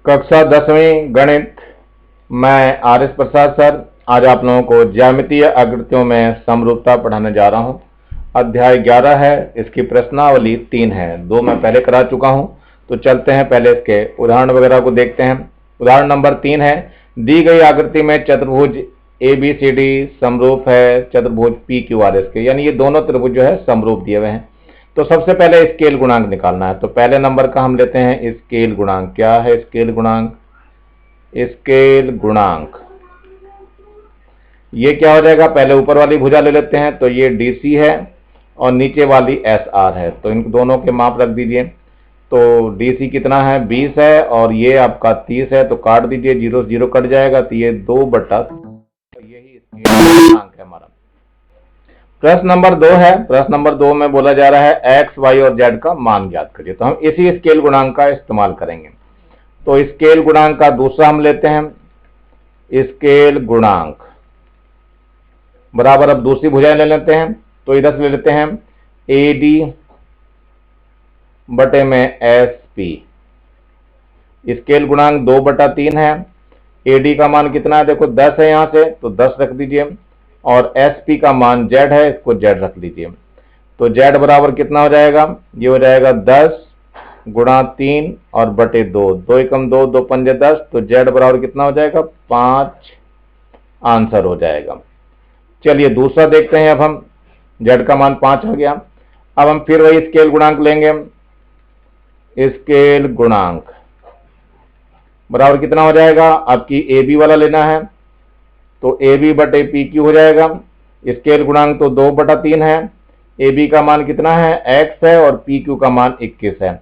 कक्षा 10वीं गणित। मैं आर एस प्रसाद सर आज आप लोगों को ज्यामितीय आकृतियों में समरूपता पढ़ाने जा रहा हूं। अध्याय 11 है, इसकी प्रश्नावली 3 है, 2 मैं पहले करा चुका हूं। तो चलते हैं पहले इसके उदाहरण वगैरह को देखते हैं। उदाहरण नंबर 3 है, दी गई आकृति में चतुर्भुज ए बी सी डी समरूप है चतुर्भुज पी क्यू आर एस के, यानी ये दोनों त्रिभुज जो है समरूप दिए हुए हैं। तो सबसे पहले स्केल गुणांक निकालना है। तो पहले नंबर का हम लेते हैं स्केल गुणांक। क्या है स्केल गुणांक? स्केल गुणांक ये क्या हो जाएगा? पहले ऊपर वाली भुजा ले लेते हैं। तो ये DC है और नीचे वाली SR है, तो इन दोनों के माप रख दीजिए। तो DC कितना है? 20 है और ये आपका 30 है, तो काट दीजिए, 0 से 0 कट जाएगा, तो ये 2/, तो यही स्केल गुणांक है हमारा। प्रश्न नंबर 2 है। प्रश्न नंबर 2 में बोला जा रहा है X, Y और Z का मान ज्ञात करिए। तो हम इसी स्केल गुणांक का इस्तेमाल करेंगे। तो स्केल गुणांक का दूसरा हम लेते हैं, स्केल गुणांक बराबर, अब दूसरी भुजाएं ले लेते हैं। तो इधर से ले लेते हैं AD बटे में SP। स्केल गुणांक 2/3 है। AD का मान कितना है? देखो 10 है यहां से, तो 10 रख दीजिए, और SP का मान Z है, इसको Z रख लीजिए। तो Z बराबर कितना हो जाएगा? ये हो जाएगा 10 गुणा 3 और बटे 2, 2 एकम 2, 2 पंजे 10, तो Z बराबर कितना हो जाएगा? 5 आंसर हो जाएगा। चलिए दूसरा देखते हैं। अब हम Z का मान 5 आ गया। अब हम फिर वही स्केल गुणांक लेंगे। स्केल गुणांक बराबर कितना हो जाएगा? आपकी AB वाला लेना है, तो AB बटे PQ हो जाएगा। स्केल गुणांक तो 2/3 है। AB का मान कितना है? X है और PQ का मान 21 है,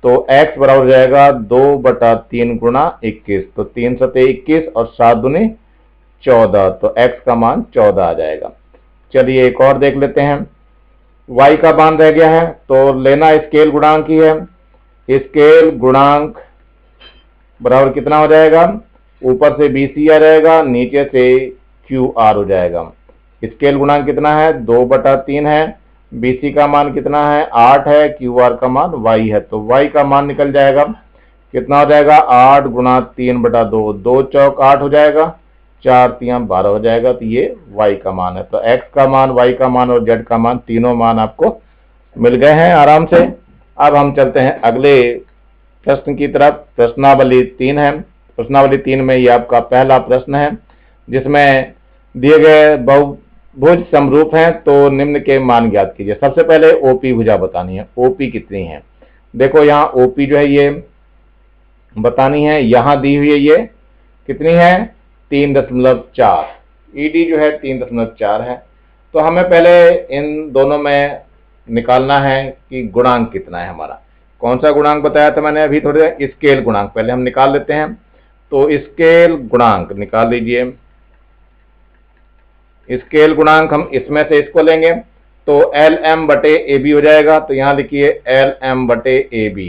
तो X बराबर हो जाएगा 2/3 गुणा 21, तो 3 सते 21 और 7 दूनी 14, तो X का मान 14 आ जाएगा। चलिए एक और देख लेते हैं। Y का मान रह गया है, तो लेना स्केल गुणांक ही है। स्केल गुणांक बराबर कितना हो जाएगा? ऊपर से BC आ जाएगा, नीचे से QR हो जाएगा। स्केल गुणांक कितना है? 2/3 है। BC का मान कितना है? 8 है। QR का मान Y है, तो Y का मान निकल जाएगा, कितना हो जाएगा? 8 गुणा 3/2, 2 चौक 8 हो जाएगा, 4 3 12 हो जाएगा, तो ये Y का मान है। तो X का मान, Y का मान और Z का मान, तीनों मान आपको मिल गए हैं आराम से। अब हम चलते हैं अगले प्रश्न की तरफ। प्रश्नावली 3 है। प्रश्नावली 3 में ये आपका पहला प्रश्न है, जिसमें दिए गए बहुभुज समरूप हैं, तो निम्न के मान ज्ञात कीजिए। सबसे पहले OP भुजा बतानी है। OP कितनी है? देखो यहाँ OP जो है ये बतानी है, यहां दी हुई है, ये कितनी है? 3.4। ED जो है 3.4 है। तो हमें पहले इन दोनों में निकालना है कि गुणांक कितना है हमारा। कौन सा गुणांक बताया था मैंने अभी थोड़े? स्केल गुणांक पहले हम निकाल लेते हैं। तो स्केल गुणांक निकाल लीजिए। स्केल गुणांक हम इसमें से इसको लेंगे, तो LM बटे AB हो जाएगा। तो यहां लिखिए LM बटे AB।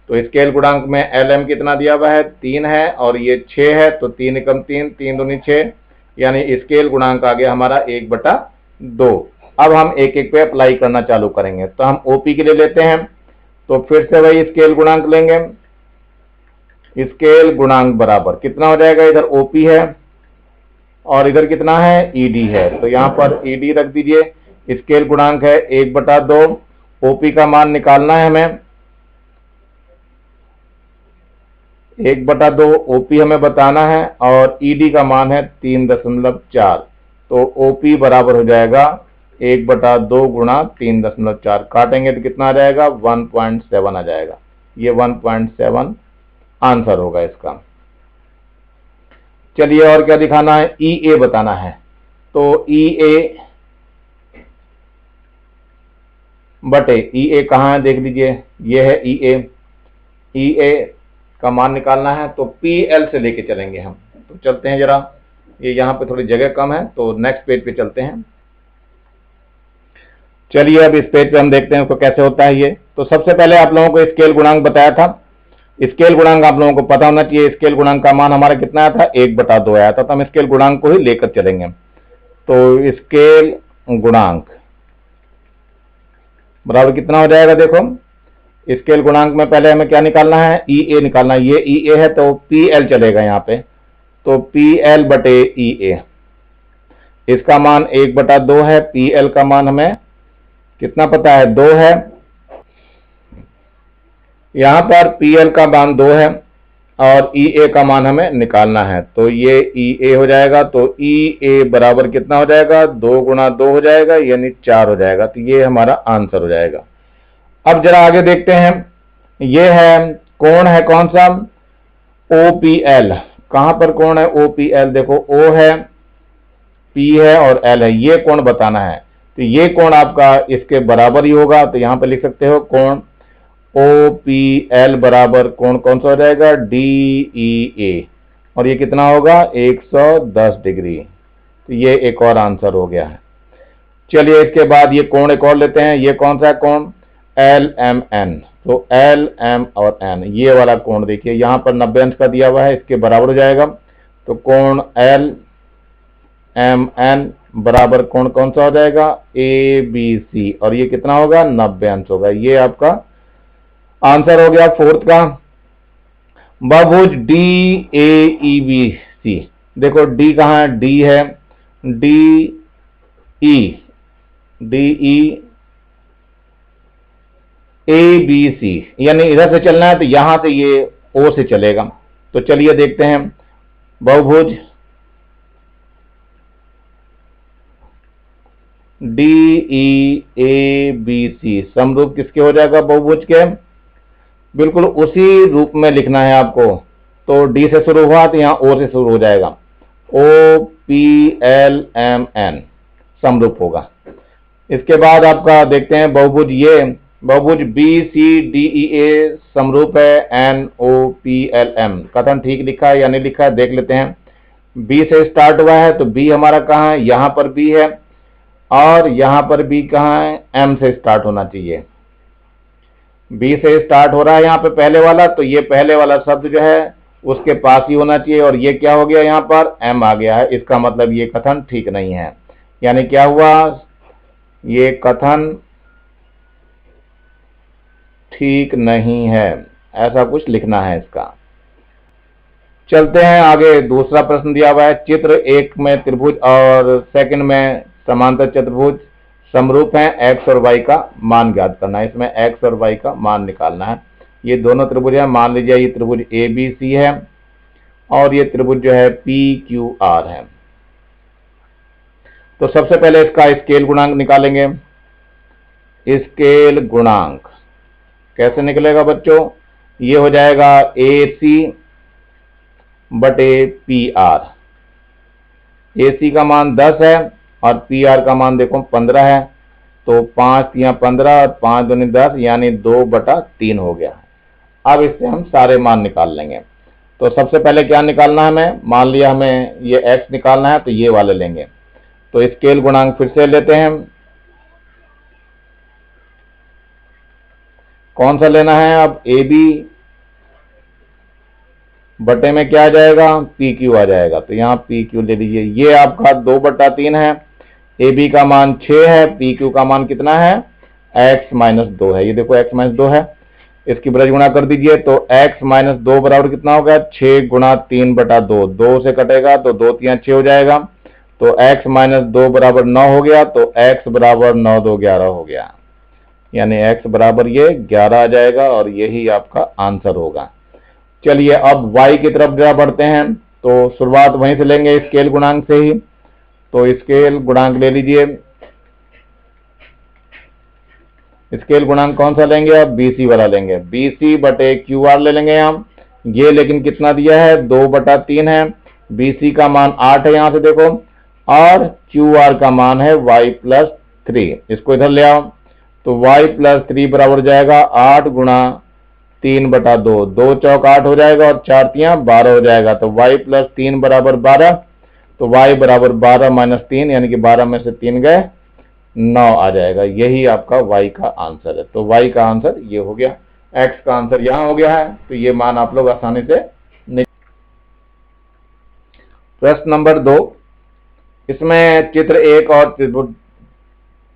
तो स्केल गुणांक में LM कितना दिया हुआ है? 3 है और ये 6 है, तो 3 एकम 3, 3 दूनी 6, यानी स्केल गुणांक आ गया हमारा 1/2। अब हम एक एक पे अप्लाई करना चालू करेंगे। तो हम OP के लिए लेते हैं, तो फिर से वही स्केल गुणांक लेंगे। स्केल गुणांक बराबर कितना हो जाएगा? इधर OP है और इधर कितना है? ED है, तो यहां पर ED रख दीजिए। स्केल गुणांक है 1/2। OP का मान निकालना है हमें, 1/2 OP हमें बताना है, और ED का मान है 3.4। तो OP बराबर हो जाएगा 1/2 गुणा 3.4। काटेंगे तो कितना आ जाएगा? 1.7 आ जाएगा। ये 1.7 आंसर होगा इसका। चलिए और क्या दिखाना है? EA बताना है। तो EA बटे EA कहाँ है? देख लीजिए, ये है EA। EA का मान निकालना है, तो PL से लेके चलेंगे हम। तो चलते हैं जरा, ये यहाँ पे थोड़ी जगह कम है, तो नेक्स्ट पेज पे चलते हैं। चलिए अब इस पेज पे हम देखते हैं उसको कैसे होता है ये। तो सबसे पहले आप लोगों को स्केल गुणांक बताया था। स्केल गुणांक आप लोगों को पता होना चाहिए। स्केल गुणांक का मान हमारा कितना आया था? 1/2 आया था। तो हम स्केल गुणांक को ही लेकर चलेंगे। तो स्केल गुणांक बराबर कितना हो जाएगा? देखो स्केल गुणांक में पहले हमें क्या निकालना है, ई ए निकालना है। ये ई ए है तो पी एल चलेगा यहाँ पे, तो पी एल बटे ई ए, इसका मान 1/2 है। पी एल का मान हमें कितना पता है, 2 है। यहां पर पी एल का मान 2 है और ई ए का मान हमें निकालना है, तो ये ई ए हो जाएगा। तो ई ए बराबर कितना हो जाएगा, 2 गुणा 2 हो जाएगा, यानी 4 हो जाएगा। तो ये हमारा आंसर हो जाएगा। अब जरा आगे देखते हैं, ये है कोण है कौन सा, ओ पी एल। कहां पर कोण है ओ पी एल, देखो ओ है, पी है और एल है, ये कोण बताना है। तो ये कोण आपका इसके बराबर ही होगा, तो यहां पर लिख सकते हो कोण ओ पी एल बराबर कोण कौन सा हो जाएगा, डी ई ए, और ये कितना होगा 110 डिग्री। तो ये एक और आंसर हो गया है। चलिए इसके बाद ये कोण एक और लेते हैं, ये कौन सा है कोण, एल एम एन। तो एल एम और एन, ये वाला कोण देखिए यहां पर 90 अंश का दिया हुआ है, इसके बराबर हो जाएगा। तो कोण एल एम एन बराबर कोण कौन सा हो जाएगा, ए बी सी, और ये कितना होगा 90 अंश होगा। ये आपका आंसर हो गया फोर्थ का। बहुभुज D A E B C, देखो डी कहां है, डी है, D E A B C, यानी इधर से चलना है तो यहां से ये ओ से चलेगा। तो चलिए देखते हैं, बहुभुज D E A B C समरूप किसके हो जाएगा, बहुभुज के, बिल्कुल उसी रूप में लिखना है आपको। तो डी से शुरू हुआ तो यहां ओ से शुरू हो जाएगा, O P L M N समरूप होगा। इसके बाद आपका देखते हैं बहुभुज, ये बहुभुज B C D E A समरूप है N O P L M. कथन ठीक लिखा है या नहीं लिखा है देख लेते हैं। बी से स्टार्ट हुआ है तो बी हमारा कहाँ है, यहां पर बी है, और यहां पर बी कहाँ है, एम से स्टार्ट होना चाहिए। बी से स्टार्ट हो रहा है यहाँ पे पहले वाला, तो ये पहले वाला शब्द जो है उसके पास ही होना चाहिए, और ये क्या हो गया यहाँ पर एम आ गया है। इसका मतलब ये कथन ठीक नहीं है, यानी क्या हुआ, ये कथन ठीक नहीं है, ऐसा कुछ लिखना है इसका। चलते हैं आगे, दूसरा प्रश्न दिया हुआ है, चित्र 1 में त्रिभुज और सेकंड में समांतर चतुर्भुज समरूप हैं, एक्स और वाई का मान ज्ञात करना है। इसमें एक्स और वाई का मान निकालना है। ये दोनों त्रिभुज है, मान लीजिए ये त्रिभुज ए बी सी है और ये त्रिभुज जो है पी क्यू आर है। तो सबसे पहले इसका स्केल गुणांक निकालेंगे। स्केल गुणांक कैसे निकलेगा बच्चों, ये हो जाएगा ए सी बटे पी आर। ए सी का मान 10 है और पी आर का मान देखो 15 है, तो 5 या 15 और 5 दूनी 10, यानी 2/3 हो गया। अब इससे हम सारे मान निकाल लेंगे। तो सबसे पहले क्या निकालना है हमें, मान लिया हमें ये x निकालना है, तो ये वाले लेंगे। तो स्केल गुणांक फिर से लेते हैं, कौन सा लेना है अब, ए बी बटे में क्या आ जाएगा, पी क्यू आ जाएगा। तो यहाँ पी क्यू ले लीजिए, ये आपका 2/3 है। ए बी का मान 6 है, पी क्यू का मान कितना है, x-2 है। ये देखो x-2 है, इसकी ब्रज गुणा कर दीजिए। तो x-2 बराबर कितना होगा, 6 गुणा 3/2, 2 से कटेगा तो 2 3 6 हो जाएगा। तो x-2 बराबर 9 हो गया, तो x बराबर 9 2 11 हो गया, यानी x बराबर ये 11 आ जाएगा, और यही आपका आंसर होगा। चलिए अब y की तरफ जरा बढ़ते हैं, तो शुरुआत वहीं से लेंगे स्केल गुणांक से ही। तो स्केल गुणांक ले लीजिए, स्केल गुणांक कौन सा लेंगे, अब BC वाला लेंगे। BC बटे QR ले लेंगे हम। ये लेकिन कितना दिया है, 2/3 है। BC का मान 8 है, यहां से देखो, और QR का मान है y+3। इसको इधर ले आओ, तो y+3 बराबर हो जाएगा 8 गुणा 3/2, 2 चौक 8 हो जाएगा और 4 तियां 12 हो जाएगा। तो y+3 बराबर 12, तो y बराबर 12 - 3, यानी कि 12 में से 3 गए 9 आ जाएगा। यही आपका y का आंसर है। तो y का आंसर ये हो गया, x का आंसर यहां हो गया है। तो ये मान आप लोग आसानी से प्रश्न नंबर 2, इसमें चित्र 1 और त्रिभुज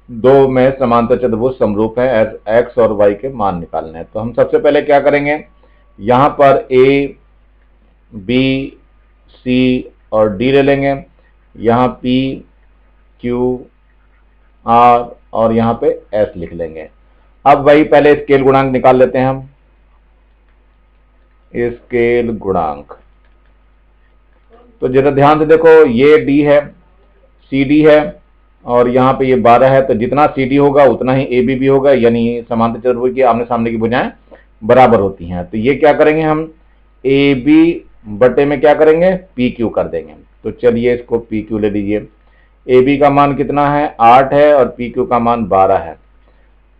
दो में समांतर चतुर्भुज समरूप है, एक्स और वाई के मान निकालने हैं। तो हम सबसे पहले क्या करेंगे, यहां पर ए बी सी और डी ले लेंगे, यहाँ पी क्यू आर और यहाँ पे एस लिख लेंगे। अब वही पहले स्केल गुणांक निकाल लेते हैं हम, स्केल गुणांक। तो जरा ध्यान से देखो, ये डी है, सी डी है और यहाँ पे ये 12 है, तो जितना सी डी होगा उतना ही ए बी भी होगा, यानी समांतर चतुर्भुज की आमने सामने की भुजाएं बराबर होती हैं। तो ये क्या करेंगे हम, ए बी बटे में क्या करेंगे, पी क्यू कर देंगे। तो चलिए इसको पी क्यू ले लीजिए। ए बी का मान कितना है, 8 है और पी क्यू का मान 12 है।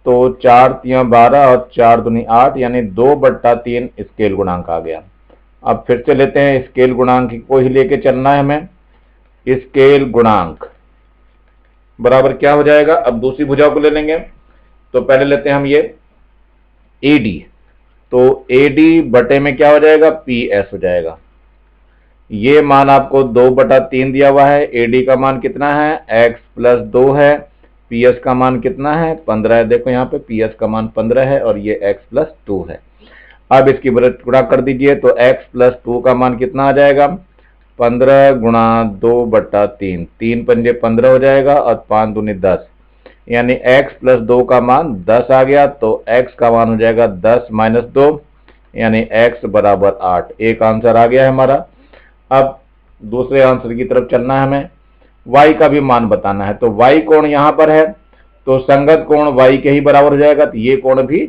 तो 4 तिया 12 और 4 दूनी 8, यानी 2/3 स्केल गुणांक आ गया। अब फिर से लेते हैं, स्केल गुणांक को ही लेके चलना है हमें। स्केल गुणांक बराबर क्या हो जाएगा, अब दूसरी भुजा को ले लेंगे। तो पहले लेते हैं हम ये ए डी, तो ए डी बटे में क्या हो जाएगा, पी एस हो जाएगा। ये मान आपको 2/3 दिया हुआ है। ए डी का मान कितना है, x + 2 है। पी एस का मान कितना है, 15 है। देखो यहाँ पे पी एस का मान 15 है और ये x + 2 है। अब इसकी गुणा कर दीजिए, तो x + 2 का मान कितना आ जाएगा, 15 × 2/3, 3 पंजे 15 हो जाएगा और 5 दूनी 10, यानी x + 2 का मान 10 आ गया। तो x का मान हो जाएगा 10 - 2, यानी x = 8। एक आंसर आ गया है हमारा। अब दूसरे आंसर की तरफ चलना है हमें, y का भी मान बताना है। तो y कोण यहां पर है, तो संगत कोण y के ही बराबर हो जाएगा, तो ये कोण भी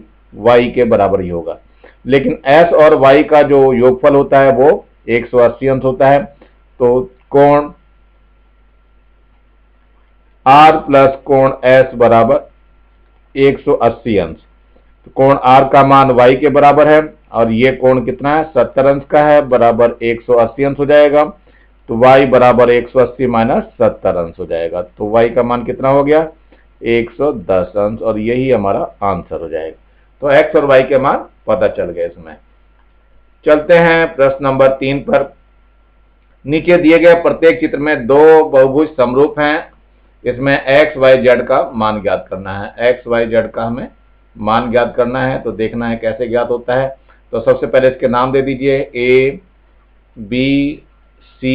y के बराबर ही होगा। लेकिन s और y का जो योगफल होता है वो 180 अंश होता है। तो कोण r + कोण s बराबर 180 अंश। तो कोण r का मान y के बराबर है और ये कोण कितना है, 70 अंश का है, बराबर 180 अंश हो जाएगा। तो y बराबर 180 - 70 अंश हो जाएगा। तो y का मान कितना हो गया, 110 अंश, और यही हमारा आंसर हो जाएगा। तो x और y के मान पता चल गए इसमें। चलते हैं प्रश्न नंबर 3 पर। नीचे दिए गए प्रत्येक चित्र में दो बहुभुज समरूप हैं, इसमें x y z का मान ज्ञात करना है। x y z का हमें मान ज्ञात करना है, तो देखना है कैसे ज्ञात होता है। तो सबसे पहले इसके नाम दे दीजिए, a b c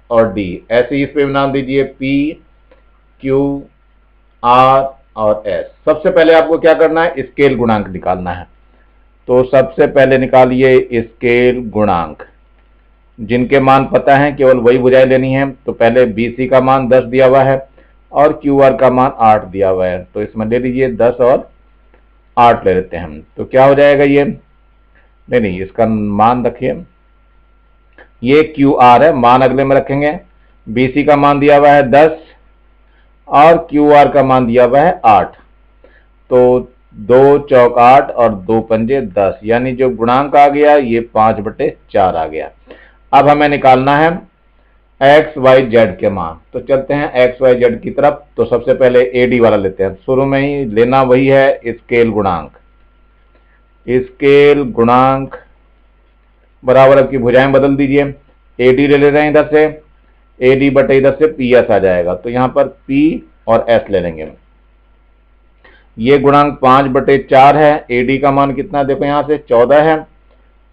और d। ऐसे ही इस पे भी नाम दीजिए, p q r और s। सबसे पहले आपको क्या करना है, स्केल गुणांक निकालना है। तो सबसे पहले निकालिए स्केल गुणांक। जिनके मान पता है केवल वही भुजाएं लेनी है। तो पहले BC का मान 10 दिया हुआ है और QR का मान 8 दिया हुआ है। तो इसमें ले लीजिए 10 और 8 ले लेते हैं हम। तो क्या हो जाएगा, ये नहीं इसका मान रखिए, ये QR है, मान अगले में रखेंगे। BC का मान दिया हुआ है 10 और QR का मान दिया हुआ है 8। तो 2 चौक 8 और 2 पंजे 10, यानी जो गुणांक आ गया ये 5/4 आ गया। अब हमें निकालना है x y z के मान। तो चलते हैं x y z की तरफ। तो सबसे पहले AD वाला लेते हैं, शुरू में ही लेना वही है स्केल गुणांक। स्केल गुणांक बराबर अब की भुजाएं बदल दीजिए। AD ले रहे हैं इधर से, AD बटे इधर से PS आ जाएगा। तो यहां पर P और S ले लेंगे। ये गुणांक 5/4 है। AD का मान कितना, देखो यहां से 14 है,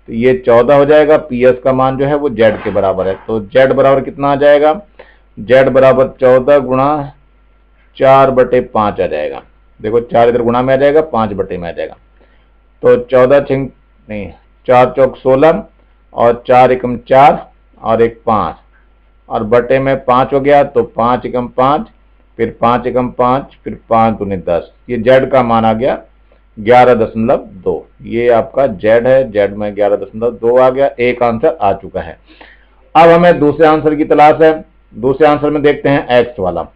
तो ये 14 हो जाएगा। PS का मान जो है वो Z के बराबर है। तो Z बराबर कितना आ जाएगा, Z बराबर 14 × 4/5 आ जाएगा। देखो 4 इधर गुणा में आ जाएगा, 5 बटे में आ जाएगा। तो 4 चौक 16 और 4 एकम 4 और 1 5 और बटे में 5 हो गया। तो 5 एकम 5, फिर 5 एकम 5, फिर 5 दूनी 10। ये Z का मान आ गया 11.2। ये आपका Z है, Z में 11.2 आ गया। एक आंसर आ चुका है। अब हमें दूसरे आंसर की तलाश है। दूसरे आंसर में देखते हैं X वाला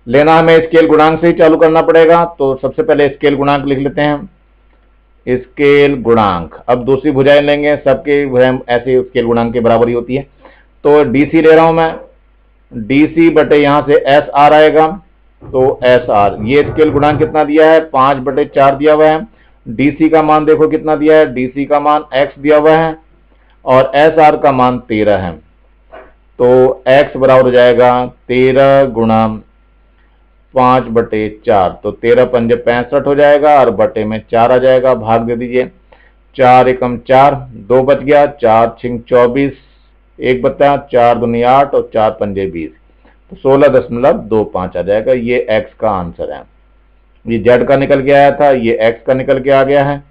लेना, हमें स्केल गुणांक से ही चालू करना पड़ेगा। तो सबसे पहले स्केल गुणांक लिख लेते हैं, स्केल गुणांक। अब दूसरी भुजाएं लेंगे, सबके भुजाएं ऐसे स्केल गुणांक के बराबर ही होती है। तो DC ले रहा हूं मैं, DC बटे यहां से SR आएगा। तो SR, ये स्केल गुणांक कितना दिया है, 5/4 दिया हुआ है। DC का मान देखो कितना दिया है, DC का मान X दिया हुआ है और SR का मान 13 है। तो X बराबर हो जाएगा 13 × 5/4, तो 13 पंजे 65 हो जाएगा और बटे में 4 आ जाएगा, भाग दे दीजिए। 4 एकम 4, 2 बच गया, 4 छिंग 24, 1 बचा, 4 दूनी 8 और 4 पंजे 20, तो 16.25 आ जाएगा। ये x का आंसर है। ये z का निकल के आया था, ये x का निकल के आ गया है।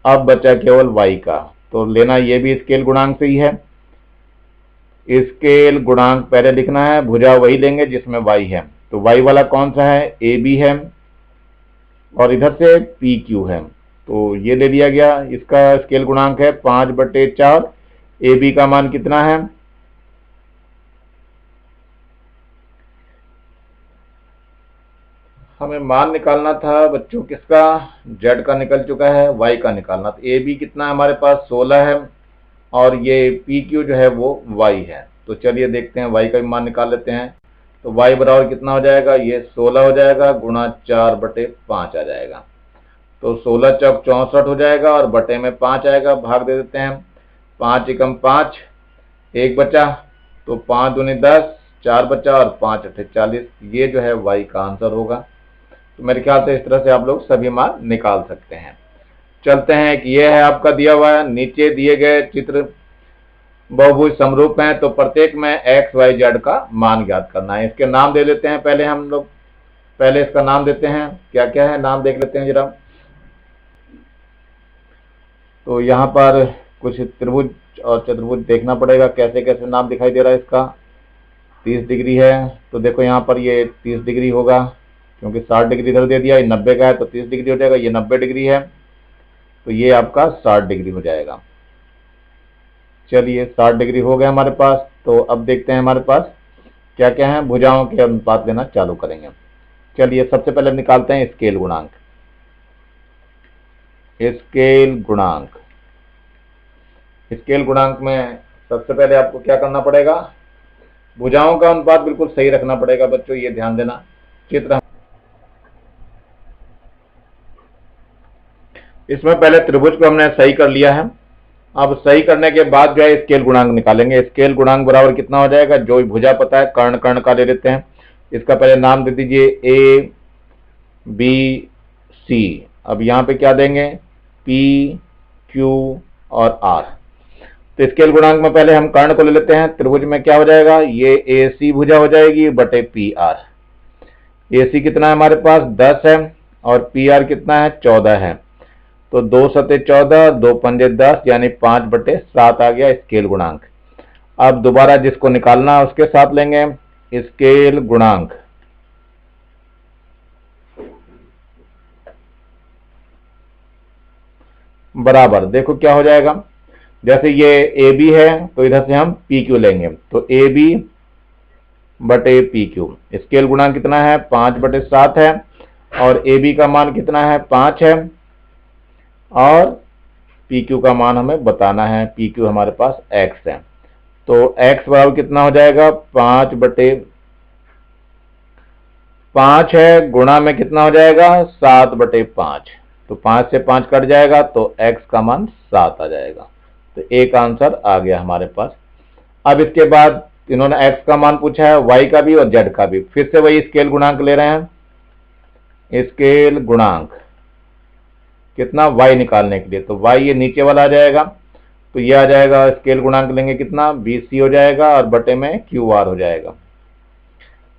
अब बचा केवल y का, तो लेना ये भी स्केल गुणांक से ही है। स्केल गुणांक पहले लिखना है, भुजा वही लेंगे जिसमें y है, तो y वाला कौन सा है, AB है और इधर से PQ है, तो ये ले लिया गया। इसका स्केल गुणांक है 5/4। AB का मान कितना है, हमें मान निकालना था बच्चों किसका, z का निकल चुका है, y का निकालना था। AB कितना है हमारे पास 16 है और ये PQ जो है वो y है। तो चलिए देखते हैं y का भी मान निकाल लेते हैं। तो y बराबर कितना हो जाएगा, ये 16 हो जाएगा गुणा 4/5 आ जाएगा, तो 16 चौक 64 हो जाएगा और बटे में 5 आएगा, भाग दे देते हैं। 5 एकम 5, 1 बचा, तो 5 दूनी 10, 4 बचा और 5 अठे 40, ये जो है y का आंसर होगा। तो मेरे ख्याल से इस तरह से आप लोग सभी मान निकाल सकते हैं। चलते हैं कि यह है आपका दिया हुआ है, नीचे दिए गए चित्र बहुभुज समरूप हैं, तो प्रत्येक में x y z का मान ज्ञात करना है। इसके नाम दे लेते हैं पहले हम लोग, पहले इसका नाम देते हैं, क्या क्या है नाम देख लेते हैं जरा। तो यहाँ पर कुछ त्रिभुज और चतुर्भुज देखना पड़ेगा, कैसे कैसे नाम दिखाई दे रहा है इसका। 30 डिग्री है, तो देखो यहाँ पर ये 30 डिग्री होगा, क्योंकि 60 डिग्री इधर दे दिया, ये 90 का है तो 30 डिग्री हो जाएगा। ये 90 डिग्री है तो ये आपका 60 डिग्री हो जाएगा। चलिए 60 डिग्री हो गया हमारे पास। तो अब देखते हैं हमारे पास क्या क्या है, भुजाओं के अनुपात लेना चालू करेंगे। चलिए सबसे पहले निकालते हैं स्केल गुणांक। स्केल गुणांक, स्केल गुणांक में सबसे पहले आपको क्या करना पड़ेगा, भुजाओं का अनुपात बिल्कुल सही रखना पड़ेगा बच्चों, ये ध्यान देना। चित्र इसमें पहले त्रिभुज को हमने सही कर लिया है, अब सही करने के बाद जो है स्केल गुणांक निकालेंगे। स्केल गुणांक बराबर कितना हो जाएगा, जो भुजा पता है कर्ण कर्ण का ले लेते हैं। इसका पहले नाम दे दीजिए A B C। अब यहाँ पे क्या देंगे, P Q और R। तो स्केल गुणांक में पहले हम कर्ण को ले लेते हैं। त्रिभुज में क्या हो जाएगा, ये AC भुजा हो जाएगी बटे PR। AC कितना है हमारे पास 10 है और PR कितना है 14 है, तो 2 सते 14, 2 पंजे 10, यानी 5/7 आ गया स्केल गुणांक। अब दोबारा जिसको निकालना है उसके साथ लेंगे स्केल गुणांक। बराबर देखो क्या हो जाएगा, जैसे ये AB है तो इधर से हम PQ लेंगे, तो AB बटे PQ। स्केल गुणांक कितना है 5/7 है और AB का मान कितना है 5 है और PQ का मान हमें बताना है। PQ हमारे पास x है, तो x बराबर कितना हो जाएगा 5/5 है, गुणा में कितना हो जाएगा 7/5, तो 5 से 5 कट जाएगा तो x का मान 7 आ जाएगा। तो एक आंसर आ गया हमारे पास। अब इसके बाद इन्होंने x का मान पूछा है, y का भी और z का भी, फिर से वही स्केल गुणांक ले रहे हैं। स्केल गुणांक कितना, y निकालने के लिए, तो y ये नीचे वाला आ जाएगा, तो ये आ जाएगा स्केल गुणांक लेंगे कितना BC हो जाएगा और बटे में QR हो जाएगा।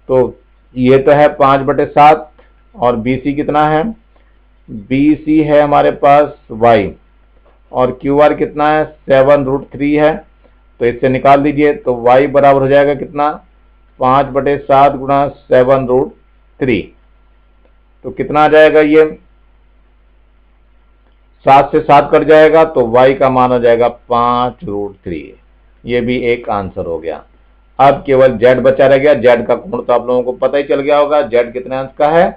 तो ये तो है 5/7 और BC कितना है, BC है हमारे पास y और QR कितना है 7√3 है, तो इससे निकाल दीजिए। तो y बराबर हो जाएगा कितना 5/7 गुणा 7√3, तो कितना आ जाएगा, ये 7 से 7 कट जाएगा तो y का मान हो जाएगा 5√3। ये भी एक आंसर हो गया। अब केवल z बचा रह गया। z का कोण तो आप लोगों को पता ही चल गया होगा, z कितने अंश का है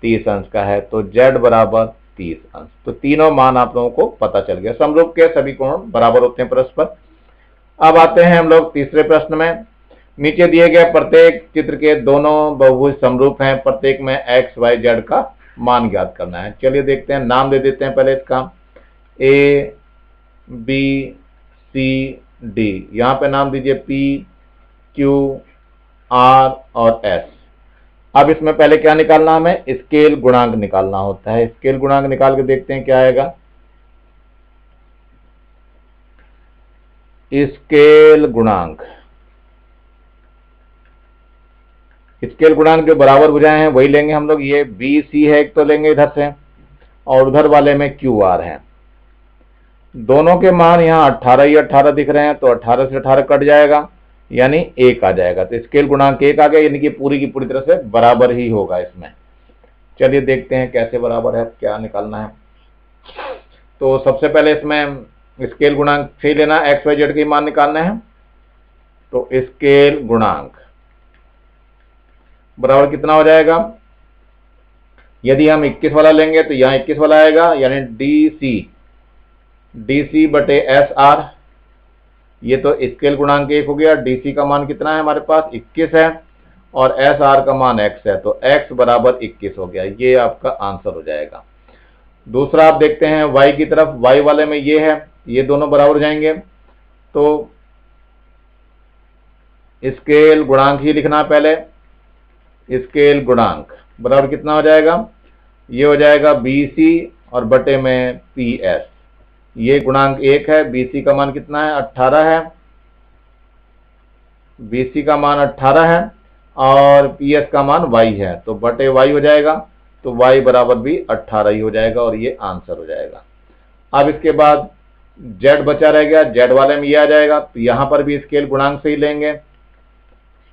30 अंश का है, तो z बराबर 30 अंश। तो तीनों मान आप लोगों को पता चल गया। समरूप के सभी कोण बराबर होते हैं परस्पर। अब आते हैं हम लोग तीसरे प्रश्न में। नीचे दिए गए प्रत्येक चित्र के दोनों बहुभुज समरूप हैं, प्रत्येक में x y z का मान ज्ञात करना है। चलिए देखते हैं, नाम दे देते हैं पहले इसका A B C D। यहाँ पे नाम दीजिए P Q R और S। अब इसमें पहले क्या निकालना हमें, स्केल गुणांक निकालना होता है। स्केल गुणांक निकाल के देखते हैं क्या आएगा। स्केल गुणांक, स्केल गुणांक जो बराबर भुजाएं हैं वही लेंगे हम लोग। ये बी सी है एक तो लेंगे इधर से, और उधर वाले में क्यू आर है। दोनों के मान यहाँ 18 ही 18 दिख रहे हैं, तो 18 से 18 कट जाएगा, यानी 1 आ जाएगा। तो स्केल गुणांक 1 आ गया, यानी कि पूरी की पूरी तरह से बराबर ही होगा इसमें। चलिए देखते हैं कैसे बराबर है, क्या निकालना है। तो सबसे पहले इसमें स्केल गुणांक से ही लेना, एक्स वाई जेड के मान निकालने हैं। तो स्केल गुणांक बराबर कितना हो जाएगा, यदि हम 21 वाला लेंगे तो यहाँ 21 वाला आएगा, यानी डी सी बटे एस आर। ये तो स्केल गुणांक 1 हो गया। डी सी का मान कितना है हमारे पास, 21 है, और एस आर का मान x है, तो x बराबर 21 हो गया। ये आपका आंसर हो जाएगा। दूसरा आप देखते हैं y की तरफ, y वाले में ये है, ये दोनों बराबर जाएंगे, तो स्केल गुणांक ही लिखना पहले। स्केल गुणांक बराबर कितना हो जाएगा, ये हो जाएगा BC और बटे में PS। ये गुणांक 1 है, BC का मान कितना है, 18 है। BC का मान 18 है और PS का मान y है, तो बटे y हो जाएगा, तो y बराबर भी 18 ही हो जाएगा, और ये आंसर हो जाएगा। अब इसके बाद z बचा रह गया, z वाले में ये आ जाएगा, तो यहां पर भी स्केल गुणांक से ही लेंगे।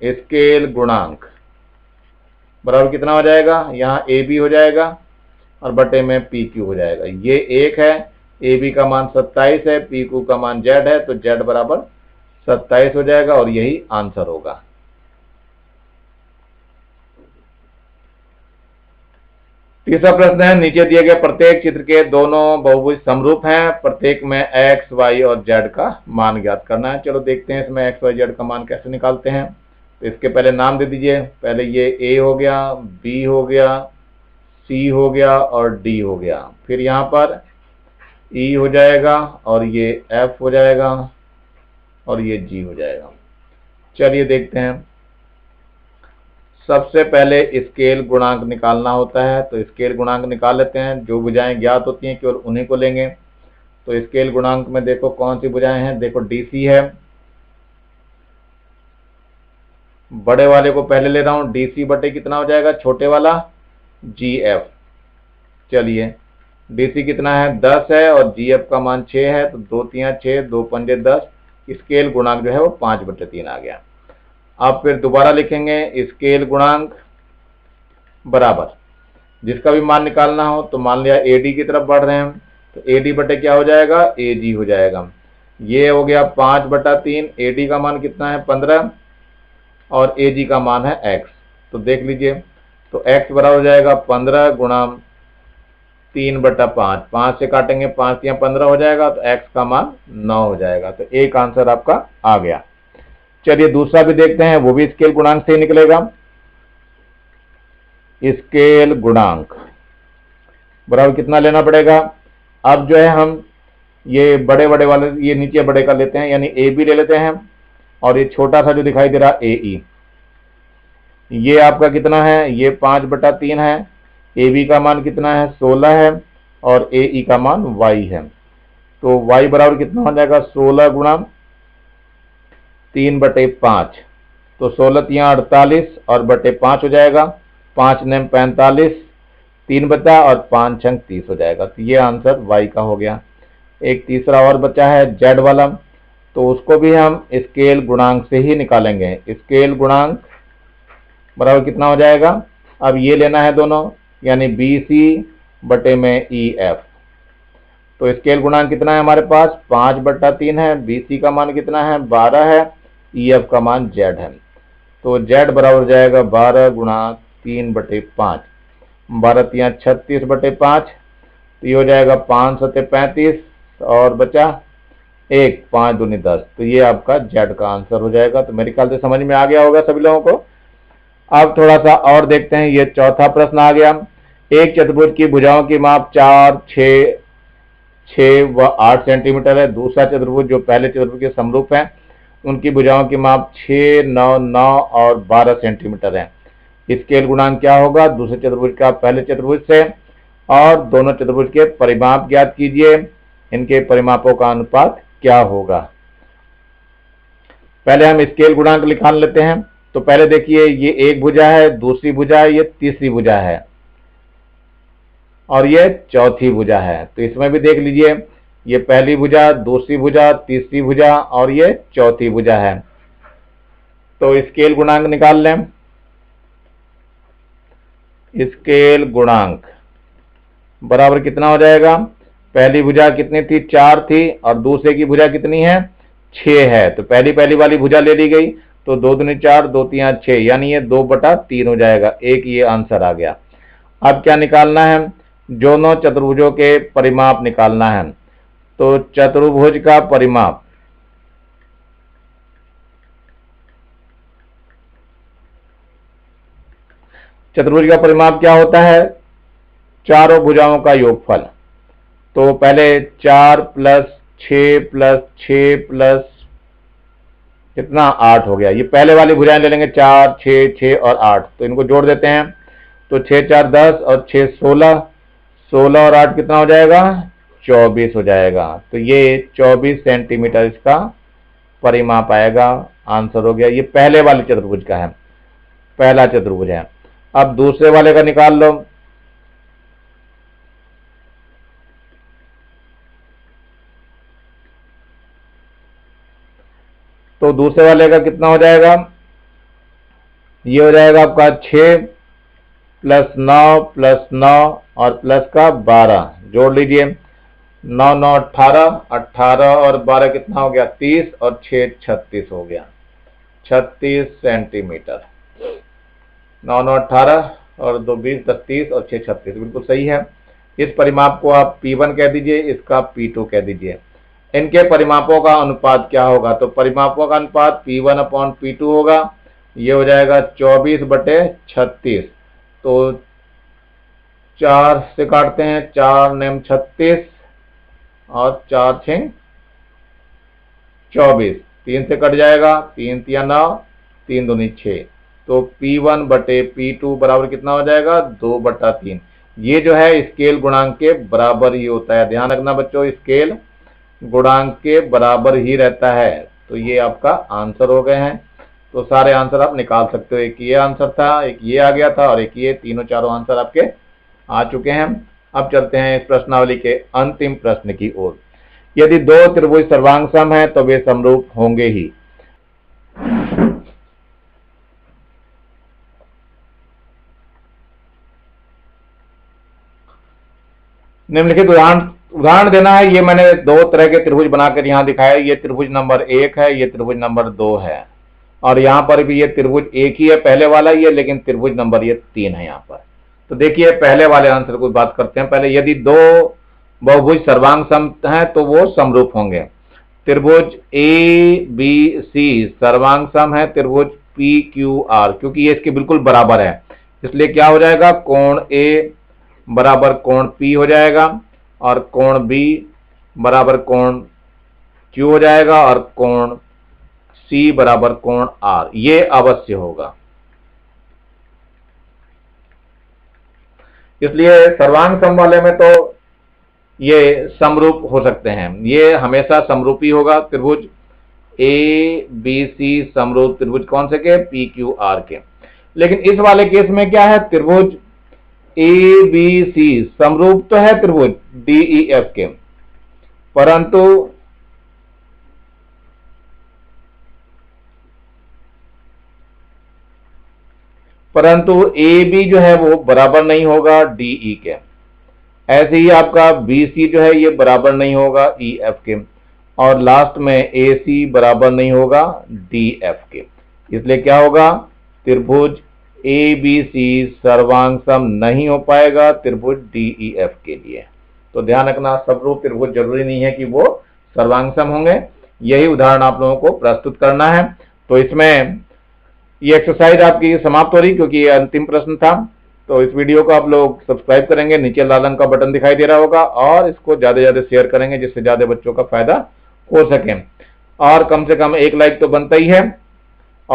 स्केल गुणांक बराबर कितना हो जाएगा, यहाँ AB हो जाएगा और बटे में PQ हो जाएगा। ये 1 है, AB का मान 27 है, PQ का मान z है, तो z बराबर 27 हो जाएगा, और यही आंसर होगा। तीसरा प्रश्न है, नीचे दिए गए प्रत्येक चित्र के दोनों बहुभुज समरूप हैं, प्रत्येक में x, y और z का मान ज्ञात करना है। चलो देखते हैं इसमें x, y, z का मान कैसे निकालते हैं। तो इसके पहले नाम दे दीजिए। पहले ये A हो गया, B हो गया, C हो गया और D हो गया। फिर यहाँ पर E हो जाएगा और ये F हो जाएगा और ये G हो जाएगा। चलिए देखते हैं। सबसे पहले स्केल गुणांक निकालना होता है, तो स्केल गुणांक निकाल लेते हैं। जो भुजाएं ज्ञात होती हैं केवल उन्हीं को लेंगे। तो स्केल गुणांक में देखो कौन सी भुजाएं हैं, देखो DC है, बड़े वाले को पहले ले रहा हूं, DC बटे कितना हो जाएगा, छोटे वाला GF। चलिए DC कितना है, 10 है, और GF का मान 6 है, तो 2 3 6, 2 5 10। स्केल गुणांक जो है वो 5/3 आ गया। अब फिर दोबारा लिखेंगे स्केल गुणांक बराबर, जिसका भी मान निकालना हो, तो मान लिया AD की तरफ बढ़ रहे हैं, तो AD बटे क्या हो जाएगा, AG हो जाएगा। ये हो गया 5/3। AD का मान कितना है, 15, और AG का मान है x। तो देख लीजिए, तो x बराबर हो जाएगा 15 गुणा 3/5। 5 से काटेंगे, 5 या 15 हो जाएगा, तो x का मान 9 हो जाएगा। तो एक आंसर आपका आ गया। चलिए दूसरा भी देखते हैं, वो भी स्केल गुणांक से ही निकलेगा। स्केल गुणांक बराबर कितना लेना पड़ेगा, अब जो है हम ये बड़े बड़े वाले, ये नीचे बड़े का लेते हैं, यानी AB ले लेते हैं, और ये छोटा सा जो दिखाई दे रहा AE, ये आपका कितना है, ये 5/3 है। AB का मान कितना है, 16 है, और AE का मान y है। तो y बराबर कितना हो जाएगा, 16 गुणा 3/5। तो 16 × 48 और बटे 5 हो जाएगा, 5 × 45, 3 बचा और 5 × 30 हो जाएगा। तो ये आंसर y का हो गया। एक तीसरा और बचा है z वाला, तो उसको भी हम स्केल गुणांक से ही निकालेंगे। स्केल गुणांक बराबर कितना हो जाएगा, अब ये लेना है दोनों, यानी BC बटे में EF। तो स्केल गुणांक कितना है हमारे पास, 5/3 है। BC का मान कितना है, 12 है, EF का मान z है। तो z बराबर हो जाएगा 12 गुणा 3/5। 12 × 36/5, तो ये हो जाएगा 5 × 7 = 35, और बचा 1, 5 दूनी 10। तो ये आपका z का आंसर हो जाएगा। तो मेरे ख्याल से समझ में आ गया होगा सभी लोगों को। अब थोड़ा सा और देखते हैं। ये चौथा प्रश्न आ गया। एक चतुर्भुज की भुजाओं की माप 4, 6 व 8 सेंटीमीटर है। दूसरा चतुर्भुज जो पहले चतुर्भुज के समरूप है, उनकी भुजाओं की माप 6, 9, 9 और 12 सेंटीमीटर है। स्केल गुणांक क्या होगा दूसरे चतुर्भुज का पहले चतुर्भुज से, और दोनों चतुर्भुज के परिमाप ज्ञात कीजिए, इनके परिमापों का अनुपात क्या होगा। पहले हम स्केल गुणांक निकाल लेते हैं। तो पहले देखिए ये एक भुजा है, दूसरी भुजा है, ये तीसरी भुजा है और ये चौथी भुजा है। तो इसमें भी देख लीजिए ये पहली भुजा, दूसरी भुजा, तीसरी भुजा और ये चौथी भुजा है। तो स्केल गुणांक निकाल लें। स्केल गुणांक बराबर कितना हो जाएगा, पहली भुजा कितनी थी 4 थी और दूसरे की भुजा कितनी है 6 है। तो पहली वाली भुजा ले ली गई, तो 2 दूनी 4, 2 3 6, यानी ये 2/3 हो जाएगा। एक ये आंसर आ गया। अब क्या निकालना है, दोनों चतुर्भुजों के परिमाप निकालना है। तो चतुर्भुज का परिमाप, चतुर्भुज का परिमाप क्या होता है, चारों भुजाओं का योगफल। तो पहले 4 + 6 + 6 प्लस कितना 8 हो गया। ये पहले वाली भुजाएं ले लेंगे 4 6 6 और 8, तो इनको जोड़ देते हैं। तो 6 4 10 और 6 16, 16 और 8 कितना हो जाएगा 24 हो जाएगा। तो ये 24 सेंटीमीटर इसका परिमाप आएगा। आंसर हो गया। ये पहले वाले चतुर्भुज का है, पहला चतुर्भुज है। अब दूसरे वाले का निकाल लो। तो दूसरे वाले का कितना हो जाएगा, ये हो जाएगा आपका 6 + 9 + 9 और प्लस का 12, जोड़ लीजिए। 9 9 18, 18 और 12 कितना हो गया 30 और 6 36 हो गया, 36 सेंटीमीटर। 9 9 18 और 2 20 10 30 और 6 36, बिल्कुल सही है। इस परिमाप को आप P1 कह दीजिए, इसका P2 कह दीजिए। इनके परिमापों का अनुपात क्या होगा, तो परिमापों का अनुपात P1/P2 होगा। ये हो जाएगा 24/36। तो 4 से काटते हैं, 4 9 36 और 4 6 24, 3 से कट जाएगा, 3 3 9, 3 दूनी 6। तो P1/P2 बराबर कितना हो जाएगा 2/3। ये जो है स्केल गुणांक के बराबर ही होता है। ध्यान रखना बच्चों, स्केल गुणांक के बराबर ही रहता है। तो ये आपका आंसर हो गए हैं। तो सारे आंसर आप निकाल सकते हो। एक ये आंसर था, एक ये आ गया था और एक ये, तीनों चारों आंसर आपके आ चुके हैं। अब चलते हैं इस प्रश्नावली के अंतिम प्रश्न की ओर। यदि दो त्रिभुज सर्वांग सम है तो वे समरूप होंगे ही। निम्नलिखित उदाहरण देना है। ये मैंने दो तरह के त्रिभुज बनाकर यहां दिखाया। ये त्रिभुज नंबर 1 है, ये त्रिभुज नंबर 2 है, और यहां पर भी ये त्रिभुज एक ही है, पहले वाला ही है, लेकिन त्रिभुज नंबर ये 3 है यहां पर। तो देखिए पहले वाले आंसर को बात करते हैं। पहले यदि दो बहुभुज सर्वांग सम हैं तो वो समरूप होंगे। त्रिभुज ABC सर्वांग सम है त्रिभुज PQR, क्योंकि ये इसके बिल्कुल बराबर है, इसलिए क्या हो जाएगा, कोण A बराबर कोण P हो जाएगा और कोण B बराबर कोण Q हो जाएगा और कोण C बराबर कोण R। ये अवश्य होगा। इसलिए सर्वांग सम वाले में तो ये समरूप हो सकते हैं, ये हमेशा समरूप ही होगा। त्रिभुज ABC समरूप त्रिभुज कौन से के, PQR के। लेकिन इस वाले केस में क्या है, त्रिभुज ABC समरूप तो है त्रिभुज DEF के, परंतु AB जो है वो बराबर नहीं होगा DE के। ऐसे ही आपका BC जो है ये बराबर नहीं होगा EF के, और लास्ट में AC बराबर नहीं होगा DF के। इसलिए क्या होगा, त्रिभुज ABC सर्वांग सम नहीं हो पाएगा त्रिभुज DEF के लिए। तो ध्यान रखना, समरूप त्रिभुज जरूरी नहीं है कि वो सर्वांग सम होंगे। यही उदाहरण आप लोगों को प्रस्तुत करना है। तो इसमें ये एक्सरसाइज आपकी समाप्त हो रही, क्योंकि ये अंतिम प्रश्न था। तो इस वीडियो को आप लोग सब्सक्राइब करेंगे, नीचे लाल रंग का बटन दिखाई दे रहा होगा, और इसको ज्यादा से ज्यादा शेयर करेंगे जिससे ज्यादा बच्चों का फायदा हो सके। और कम से कम एक लाइक तो बनता ही है।